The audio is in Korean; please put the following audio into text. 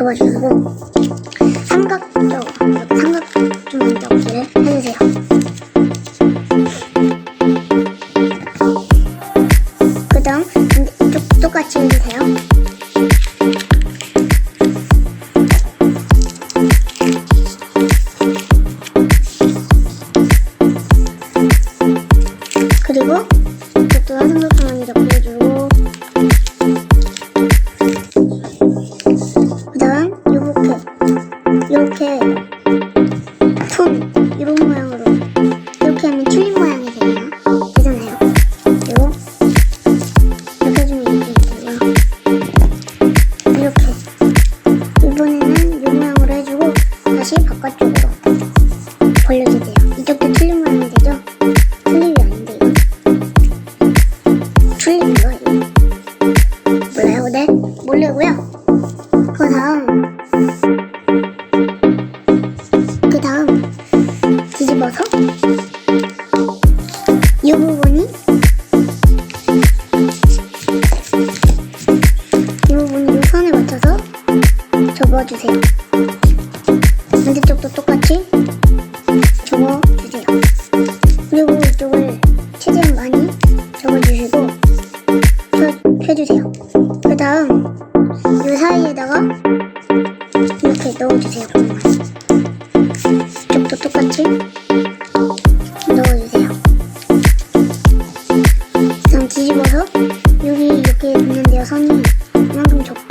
접어주고 삼각존 접기를 해주세요. 그 다음 반대쪽 똑같이 해주세요. 그리고 이쪽도 삼각존 많이 접기 해주고, 그 다음 이렇게 품 이런 모양으로 이렇게 하면 튤립 모양이 되잖아요. 그리고 이렇게 해주면 이렇게 되고요. 이렇게 이번에는 이 모양으로 해주고 다시 바깥쪽으로 벌려주세요. 이쪽도 튤립 모양이 되죠? 튤립이 아닌데 이거 튤립인가 이거? 몰라요? 네? 모르고요. 그 다음 뒤집어서 이 부분이 이 선에 맞춰서 접어주세요. 반대쪽도 똑같이 접어주세요. 그리고 이쪽을 최대한 많이 접어주시고 펴주세요. 그 다음 이 사이에다가 이렇게 넣어주세요. 이쪽도 똑같이 넣어주세요. 그다음 뒤집어서 여기 이렇게 있는데요. 선이 이만큼 접고